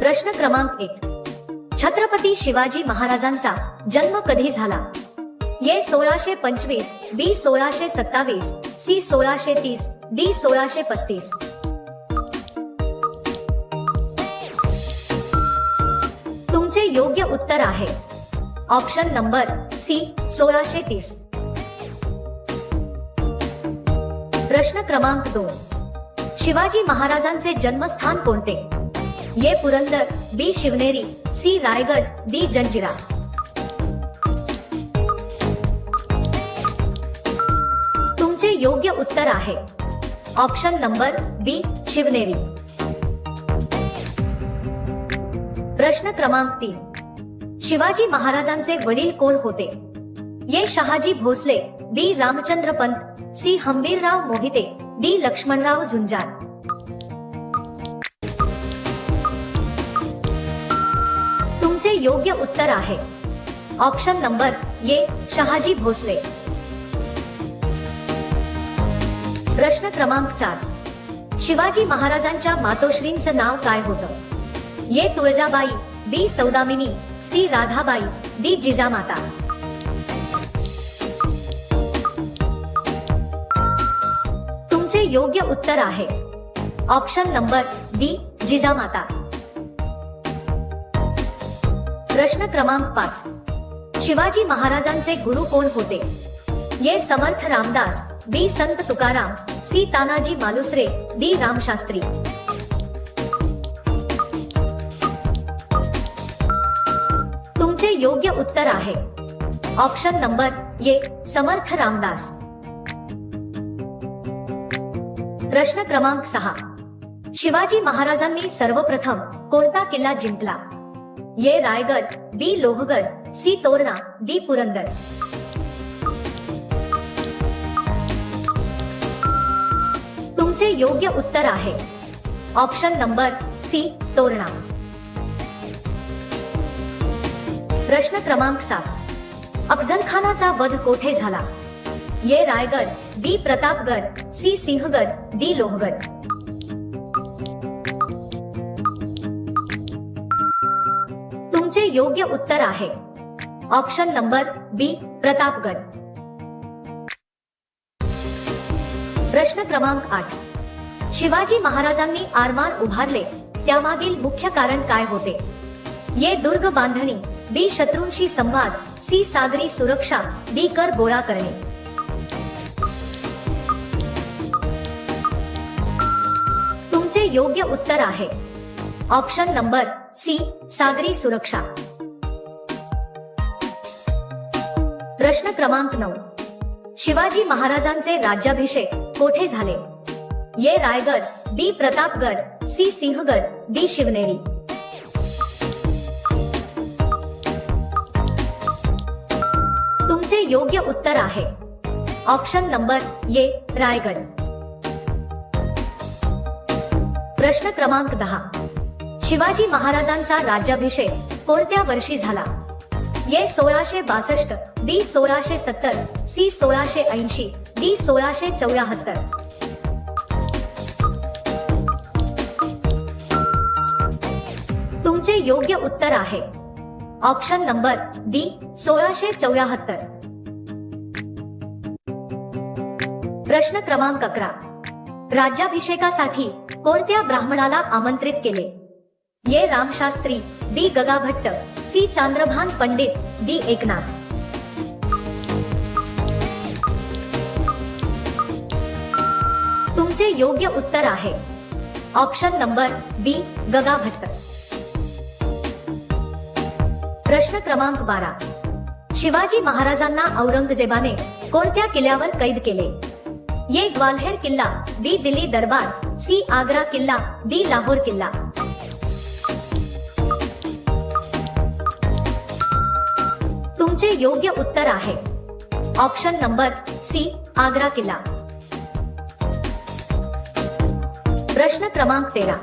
प्रश्न क्रमांक 1. छत्रपती शिवाजी महाराजांचा जन्म कधी झाला? ए 1625, बी 1627, सी 1630, डी 1635. तुमचे योग्य उत्तर आहे ऑप्शन नंबर सी 1630. प्रश्न क्रमांक 2. शिवाजी महाराजांचे जन्मस्थान कोणते? ए पुरंदर, बी शिवनेरी, सी रायगड, डी जंजिरा. तुमचे योग्य उत्तर आहे ऑप्शन नंबर बी शिवनेरी. प्रश्न क्रमांक 3. शिवाजी महाराजांचे वडील कोण होते? A Shahaji Bhosale, B Ramchandra Pant, C Hambirrao Mohite, D Laxmanrao Jhunjar. तुमचे योग्य उत्तर आहे option number A Shahaji Bhosale. प्रश्न क्रमांक 4. शिवाजी महाराजांच्या मातोश्रींचं नाव काय होतं? A Tuljabai, B Saudamini, C Radhabai, D Jijamata. तुमचे योग्य उत्तर आहे ऑप्शन नंबर डी जिजामाता. प्रश्न क्रमांक 5. शिवाजी महाराजांचे गुरु कोण होते? ए समर्थ रामदास, बी संत तुकाराम, सी तानाजी मालुसरे, डी रामशास्त्री. तुमचे योग्य उत्तर आहे ऑप्शन नंबर ए समर्थ रामदास. प्रश्न क्रमांक 6. शिवाजी महाराजांनी सर्वप्रथम कोणता किल्ला जिंकला? ए रायगड, बी लोहगड, सी तोरणा, डी पुरंदर. तुमचे योग्य उत्तर आहे ऑप्शन नंबर सी तोरणा. प्रश्न क्रमांक 7. अफजल खानाचा वध कोठे झाला? ए रायगड, बी प्रतापगड, सी सिंहगड, डी लोहगड. तुमचे योग्य उत्तर आहे ऑप्शन नंबर बी प्रतापगड. प्रश्न क्रमांक 8. शिवाजी महाराजांनी आरमार उभारले त्यामागील मुख्य कारण काय होते? ए दुर्ग बांधणी, बी शत्रूंशी संवाद, सी सागरी सुरक्षा, डी कर गोळा करणे. तुमचे योग्य उत्तर आहे ऑप्शन नंबर सी सागरी सुरक्षा. प्रश्न क्रमांक 9. शिवाजी महाराजांचे राज्याभिषेक कोठे झाले? ए रायगड, बी प्रतापगड, सी सिंहगड, डी शिवनेरी. तुमचे योग्य उत्तर आहे ऑप्शन नंबर ए रायगड. प्रश्न क्रमांक 10. शिवाजी महाराजांचा राज्याभिषेक कोणत्या वर्षी झाला? ए 1662, बी 1670, सी 1680, डी 1674. तुमचे योग्य उत्तर आहे ऑप्शन नंबर डी 1674. प्रश्न क्रमांक 11. राज्याभिषेकासाठी कोणत्या ब्राह्मणाला आमंत्रित केले? ए रामशास्त्री, बी गगाभट्ट, सी चांद्रभान पंडित, डी एकनाथ. तुमचे योग्य उत्तर आहे ऑप्शन नंबर बी गगाभट्ट. प्रश्न क्रमांक 12. शिवाजी महाराजांना औरंगजेबाने कोणत्या किल्ल्यावर कैद केले? ए ग्वाल्हेर किल्ला, बी दिल्ली दरबार, सी आग्रा किल्ला, डी लाहोर किल्ला. तुमचे योग्य उत्तर आहे ऑप्शन नंबर सी आग्रा किल्ला. प्रश्न क्रमांक 13.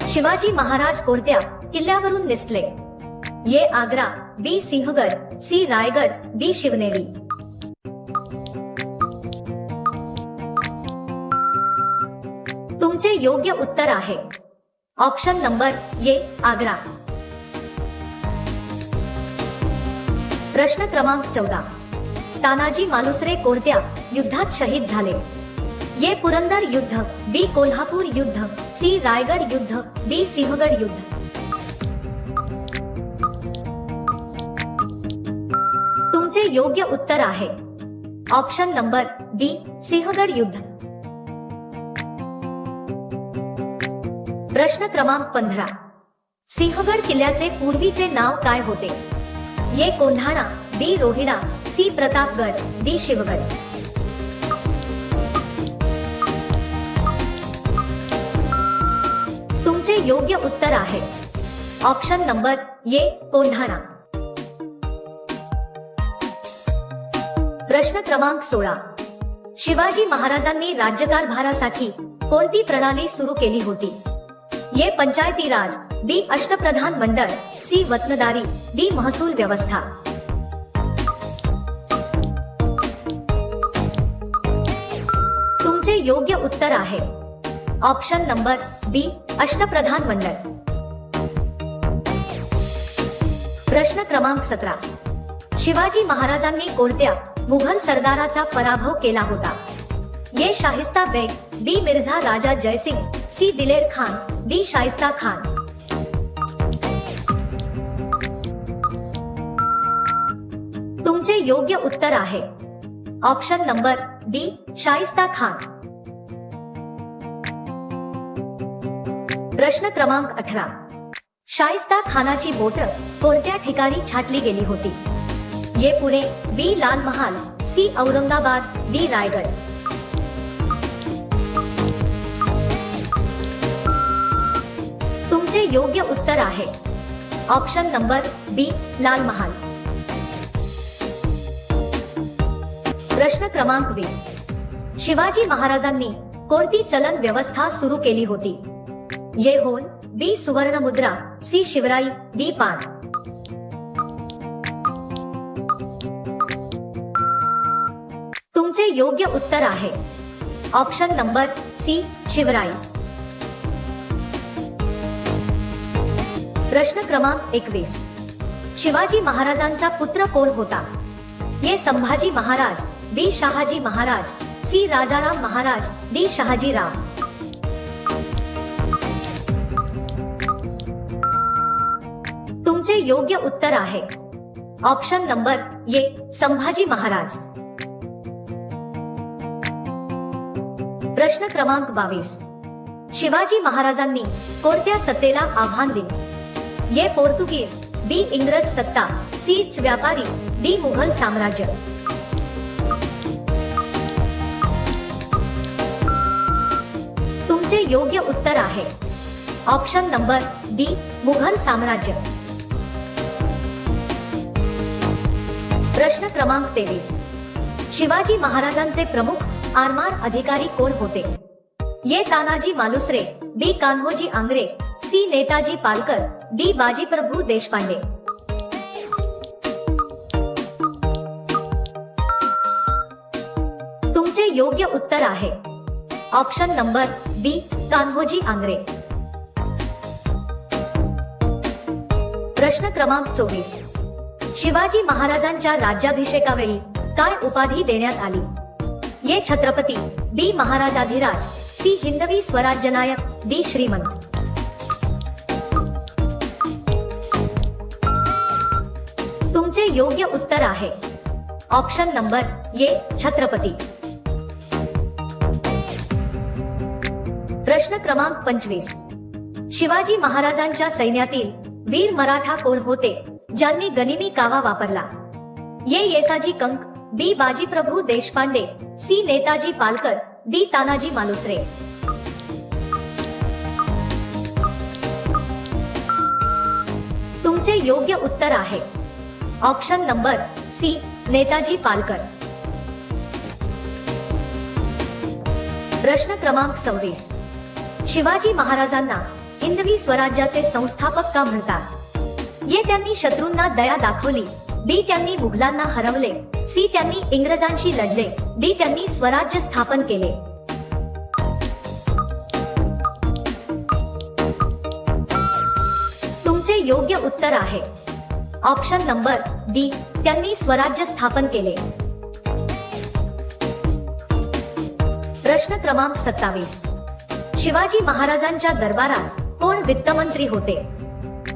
शिवाजी महाराज कोणत्या किल्ल्यावरून निसटले? ए आग्रा, बी सिंहगड, सी रायगड, डी शिवनेरी. तुमचे योग्य उत्तर आहे ऑप्शन नंबर ए आग्रा। प्रश्न क्रमांक 14, तानाजी मालुसरे कोणत्या युद्धात शहीद झाले? ए पुरंदर युद्ध, बी कोल्हापूर युद्ध, सी रायगड युद्ध, डी सिंहगड युद्ध। तुमचे योग्य उत्तर आहे ऑप्शन नंबर डी सिंहगड युद्ध। प्रश्न क्रमांक 15, सिंहगड किल्ल्याचे पूर्वीचे नाव काय होते? ए कोंढाणा, बी रोहिणा, सी प्रतापगड, डी शिवगड। तुमचे योग्य उत्तर आहे ऑप्शन नंबर ए कोंढाणा। प्रश्न क्रमांक 16, शिवाजी महाराजांनी राज्यकारभारासाठी कोणती प्रणाली सुरू केली होती? ए पंचायती राज, बी अष्टप्रधान मंडळ, सी वतनदारी, डी महसूल व्यवस्था। तुमचे योग्य उत्तर आहे ऑप्शन नंबर बी अष्टप्रधान मंडळ। प्रश्न क्रमांक 17, शिवाजी महाराजांनी कोणत्या मुघल सरदाराचा पराभव केला होता? ए शाहिस्ता बेग, बी मिर्झा राजा जयसिंग, सी दिलेर खान, डी शाइस्ता खान। तुमचे योग्य उत्तर आहे option number D Shaista Khan. प्रश्न क्रमांक 18, शाइस्ता खानाची बोटं कोणत्या ठिकाणी छाटली गेली होती? ए पुणे, बी लाल महाल, सी औरंगाबाद, डी रायगड। तुमचे योग्य उत्तर आहे ऑप्शन नंबर बी लाल महाल। प्रश्न क्रमांक 20, शिवाजी महाराजांनी कोणती चलन व्यवस्था सुरू केली होती? ए होन, बी सुवर्ण मुद्रा, सी शिवराई, डी पान। तुमचे योग्य उत्तर आहे ऑप्शन नंबर सी शिवराई। प्रश्न क्रमांक 21, शिवाजी महाराजांचा पुत्र कोण होता? ए संभाजी महाराज, बी शहाजी महाराज, सी राजाराम महाराज, डी शहाजीराव। तुमचे योग्य उत्तर आहे ऑप्शन नंबर ए संभाजी महाराज। प्रश्न क्रमांक 22, शिवाजी महाराजांनी कोणत्या सत्तेला आव्हान दिले? ए पोर्तुगीज, बी इंग्रज सत्ता, सी व्यापारी, डी मुघल साम्राज्य। तुमचे योग्य उत्तर आहे ऑप्शन नंबर डी मुघल साम्राज्य। प्रश्न क्रमांक 23, शिवाजी महाराजांचे प्रमुख आरमार अधिकारी कोण होते? ए तानाजी मालुसरे, बी कान्होजी आंग्रे, सी नेताजी पालकर, डी बाजीप्रभू देशपांडे। तुमचे योग्य उत्तर आहे ऑप्शन नंबर बी कान्होजी आंग्रे। प्रश्न क्रमांक 24, शिवाजी महाराजांच्या राज्याभिषेकावेळी काय उपाधी देण्यात आली? ए छत्रपती, बी महाराजाधिराज, सी हिंदवी स्वराज्य नायक, डी श्रीमंत। तुमचे योग्य उत्तर आहे ऑप्शन नंबर ए छत्रपती। प्रश्न क्रमांक 25, शिवाजी महाराजांच्या सैन्यातील वीर मराठा कोण होते ज्यांनी गनिमी कावा वापरला? A Yesaji Kank, B Bajiprabhu Deshpande, C Netaji Palkar, D Tanaji Malusare. तुमचे योग्य उत्तर आहे option number C Netaji Palkar. प्रश्न क्रमांक 26, शिवाजी महाराजांना हिंदवी स्वराज्याचे संस्थापक का म्हणतात? ए त्यांनी शत्रूंना दया दाखवली, बी त्यांनी मुघलांना हरवले, सी त्यांनी इंग्रजांशी लढले, डी त्यांनी स्वराज्य स्थापन केले। योग्य उत्तर आहे ऑप्शन नंबर डी, त्यांनी स्वराज्य स्थापन केले. प्रश्न क्रमांक 27. शिवाजी महाराजांच्या दरबारात कोण वित्तमंत्री होते?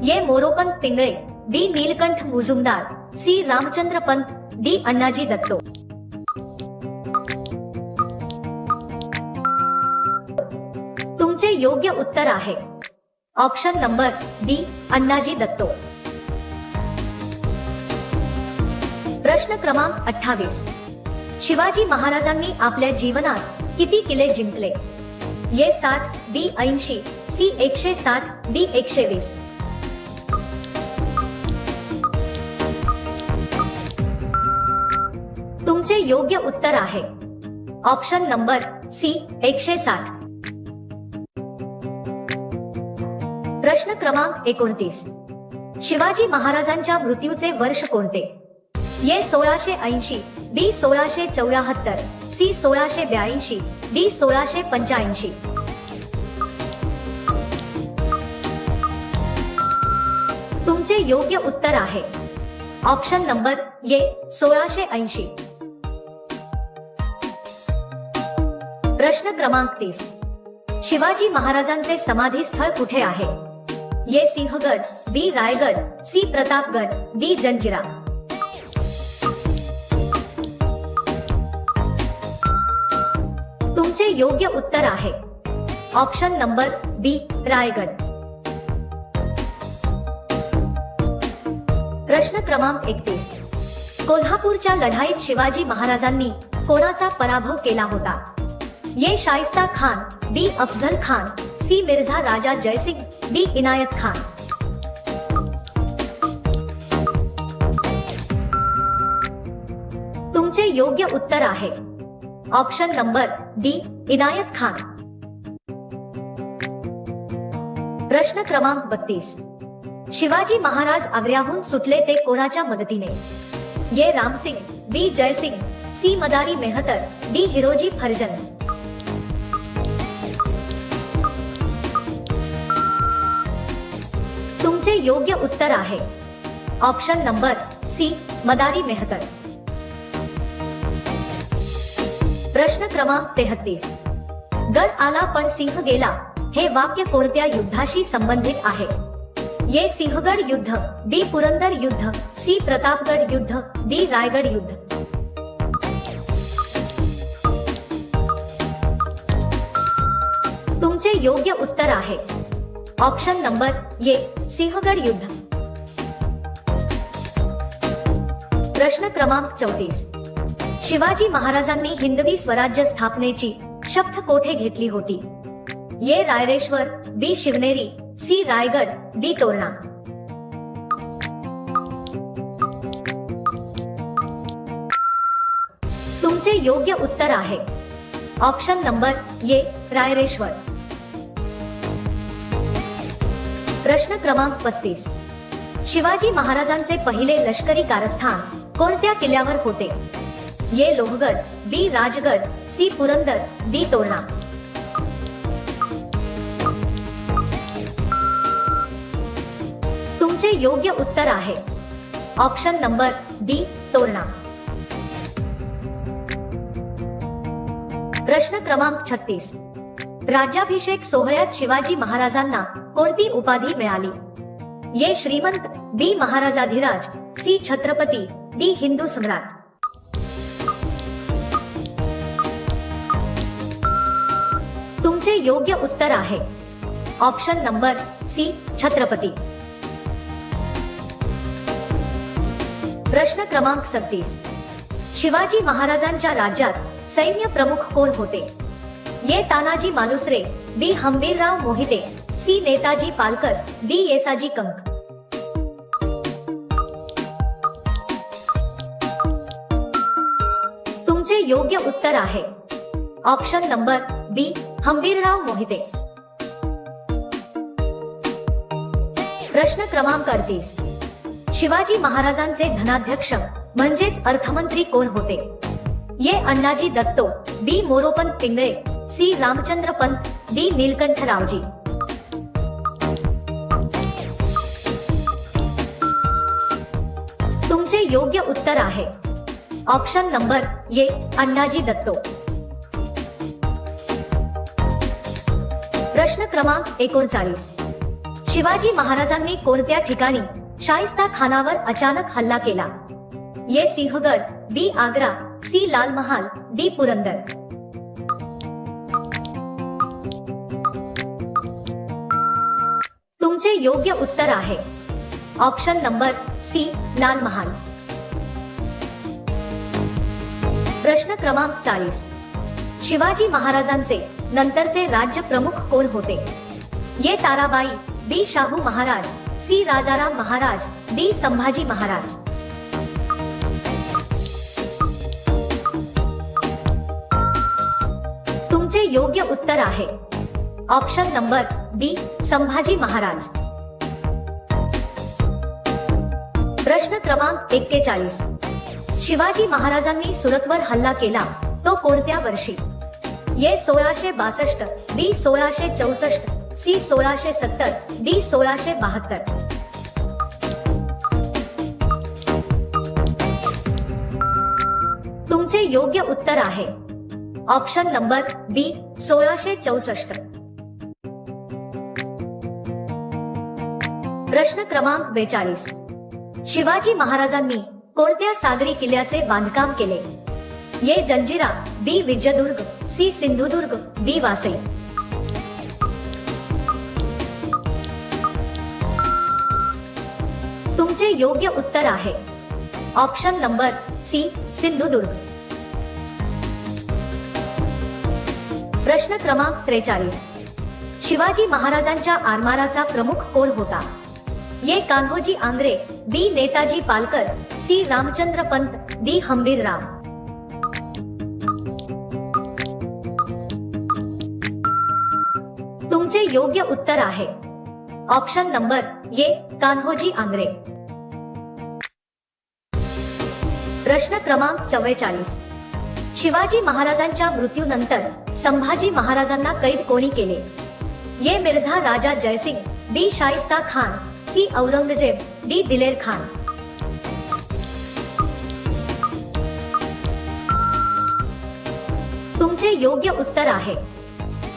ये मोरोपंत पिंगळे, बी नीलकंठ मुजुमदार, सी रामचंद्र पंत, डी अण्णाजी दत्तो. तुमचे योग्य उत्तर आहे ऑप्शन नंबर डी, अण्णाजी दत्तो. प्रश्न क्रमांक 28. शिवाजी महाराजांनी आपल्या जीवनात किती किल्ले जिंकले? ये 60, बी 80, सी 160, डी 120. तुमचे योग्य उत्तर आहे ऑप्शन नंबर सी, 160. प्रश्न क्रमांक 29. शिवाजी महाराजांच्या मृत्यूचे वर्ष कोणते? ये 1680, बी 1674, सी 1682, डी 1685. तुमचे योग्य उत्तर आहे ऑप्शन नंबर ये 1680. प्रश्न क्रमांक 30. शिवाजी महाराजांचे समाधी स्थळ कुठे आहे? ये सिंहगड, बी रायगड, सी प्रतापगड, डी जंजिरा. तुमचे योग्य उत्तर आहे ऑप्शन नंबर बी, रायगड. प्रश्न क्रमांक 31. कोल्हापूरच्या लढाईत शिवाजी महाराजांनी कोणाचा पराभव केला होता? ये शाइस्ता खान, बी अफजल खान, सी मिर्झा राजा जयसिंग, डी इनायत खान. तुमचे योग्य उत्तर आहे option number D, Inayat Khan. प्रश्न क्रमांक 32. शिवाजी महाराज आग्र्याहून सुटले ते कोणाच्या मदतीने? ये रामसिंग, बी जयसिंग, सी मदारी मेहतर, डी हिरोजी फर्जंद. तुमचे योग्य उत्तर आहे ऑप्शन नंबर सी, मदारी मेहतर. प्रश्न क्रमांक 33. गड आला पण सिंह गेला हे वाक्य कोणत्या युद्धाशी संबंधित आहे? ये सिंहगड युद्ध, बी पुरंदर युद्ध, सी प्रतापगड युद्ध, डी रायगड युद्ध. तुमचे योग्य उत्तर आहे ऑप्शन नंबर ये, सिंहगड युद्ध. प्रश्न क्रमांक 34. शिवाजी महाराजांनी हिंदवी स्वराज्य स्थापनेची शपथ कोठे घेतली होती? ये रायरेश्वर, बी शिवनेरी, सी रायगड, डी तोरणा. तुमचे योग्य उत्तर आहे ऑप्शन नंबर ये, रायरेश्वर. प्रश्न क्रमांक 35. शिवाजी महाराजांचे पहिले लष्करी कारस्थान कोणत्या किल्ल्यावर होते? ये लोहगड, बी राजगड, सी पुरंदर, डी तोरणा. तुमचे योग्य उत्तर आहे ऑप्शन नंबर डी, तोरणा. प्रश्न क्रमांक 36. राज्याभिषेक सोहळ्यात शिवाजी महाराजांना कोणती उपाधी मिळाली? ये श्रीमंत, बी महाराजाधिराज, सी छत्रपती, डी हिंदू सम्राट. तुमचे योग्य उत्तर आहे ऑप्शन नंबर सी, छत्रपती. प्रश्न क्रमांक 37. शिवाजी महाराजांच्या राज्यात सैन्य प्रमुख कोण होते? ये तानाजी मालुसरे, बी हंबीरराव मोहिते, सी नेताजी पालकर, डी येसाजी कंक. तुमचे योग्य उत्तर आहे ऑप्शन नंबर बी, हंबीरराव मोहिते. प्रश्न क्रमांक 38. शिवाजी महाराजांचे धनाध्यक्ष म्हणजेच अर्थमंत्री कोण होते? ये अण्णाजी दत्तो, बी मोरोपंत पिंगळे, सी रामचंद्र पंत, डी नीलकंठ रावजी. तुमचे योग्य उत्तर आहे ऑप्शन नंबर ए अण्णाजी दत्तो। प्रश्न क्रमांक 39, शिवाजी महाराजांनी कोणत्या ठिकाणी शाहिस्ता खानावर अचानक हल्ला केला? ए सिंहगड, बी आग्रा, सी लाल महाल, डी पुरंदर। तुमचे योग्य उत्तर आहे option number C Lal Mahal. प्रश्न क्रमांक 40, शिवाजी महाराजांचे नंतरचे राज्य प्रमुख कोण होते? ए ताराबाई, बी शाहू महाराज, सी राजाराम महाराज, डी संभाजी महाराज। तुमचे योग्य उत्तर आहे option number D Sambhaji Maharaj. प्रश्न क्रमांक 41, शिवाजी महाराजांनी सुरतवर हल्ला केला तो कोणत्या वर्षी? ए 1662, बी 1664, सी 1670, डी 1672। तुमचे योग्य उत्तर आहे ऑप्शन नंबर बी 1664। प्रश्न क्रमांक 42, शिवाजी महाराजांनी कोणत्या सागरी किल्ल्याचे बांधकाम केले? ए जंजिरा, बी विजयदुर्ग, सी सिंधुदुर्ग, डी वासई। तुमचे योग्य उत्तर आहे ऑप्शन नंबर सी सिंधुदुर्ग। प्रश्न क्रमांक 43, शिवाजी महाराजांच्या आरमाराचा प्रमुख कोण होता? ए कान्होजी आंग्रे, बी नेताजी पालकर, सी रामचंद्र पंत, डी हंबीर राव। तुमचे योग्य उत्तर आहे ऑप्शन नंबर ए कान्होजी आंग्रे। प्रश्न क्रमांक 44, शिवाजी महाराजांच्या मृत्यूनंतर संभाजी महाराजांना कैद कोणी केले? ए मिर्झा राजा जयसिंग, बी शाइस्ता खान, सी औरंगजेब, डी दिलेर खान। तुमचे योग्य उत्तर आहे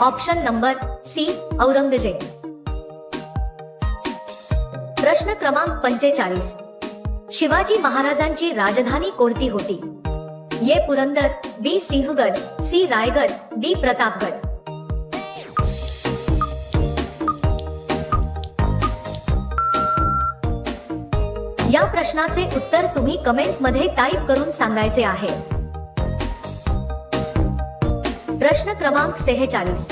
ऑप्शन नंबर सी औरंगजेब। प्रश्न क्रमांक 45, शिवाजी महाराजांची राजधानी कोणती होती? ए पुरंदर, बी सिंहगड, सी रायगड, डी प्रतापगड। या प्रश्नाचे उत्तर तुम्ही कमेंट मध्ये टाइप करून सांगायचे आहे। प्रश्न क्रमांक 46,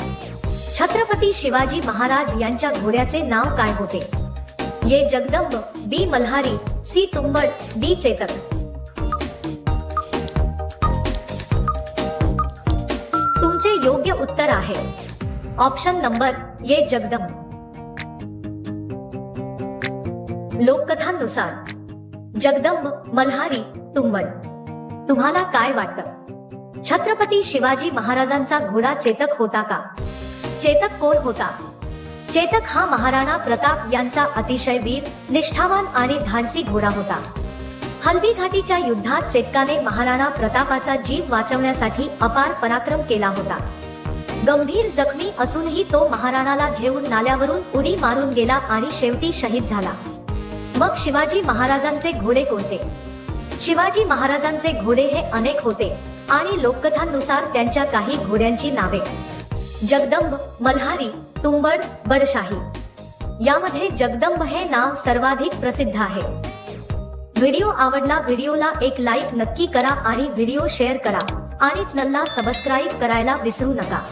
छत्रपती शिवाजी महाराज यांच्या घोड्याचे नाव काय होते? A Jagdamb, B Malhari, C Tumbad, D Chetak. तुमचे योग्य उत्तर आहे ऑप्शन नंबर ए जगदंब। लोककथांनुसार जगदंब, मल्हारी, तुंबड। तुम्हाला काय वाटतं? छत्रपती शिवाजी महाराजांचा घोडा चेतक होता का? चेतक कोण होता? चेतक हा महाराणा प्रताप यांचा अतिशय वीर, निष्ठावान आणि धाडसी घोडा होता। हल्दी घाटीच्या युद्धात चेतकाने महाराणा प्रतापाचा जीव वाचवण्यासाठी अपार पराक्रम केला होता। गंभीर जखमी असूनही तो महाराणाला घेऊन नाल्यावरून उडी मारून गेला आणि शेवटी शहीद झाला। मग शिवाजी महाराजांचे घोडे कोणते? शिवाजी महाराजांचे घोडे हे अनेक होते आणि लोककथांनुसार त्यांच्या काही घोड्यांची नावे जगदंब, मल्हारी, तुंबड, बडशाही। यामध्ये जगदंब हे नाव सर्वाधिक प्रसिद्ध आहे। व्हिडिओ आवडला, व्हिडिओला एक लाईक नक्की करा आणि व्हिडिओ शेअर करा आणि चॅनलला सबस्क्राईब करायला विसरू नका।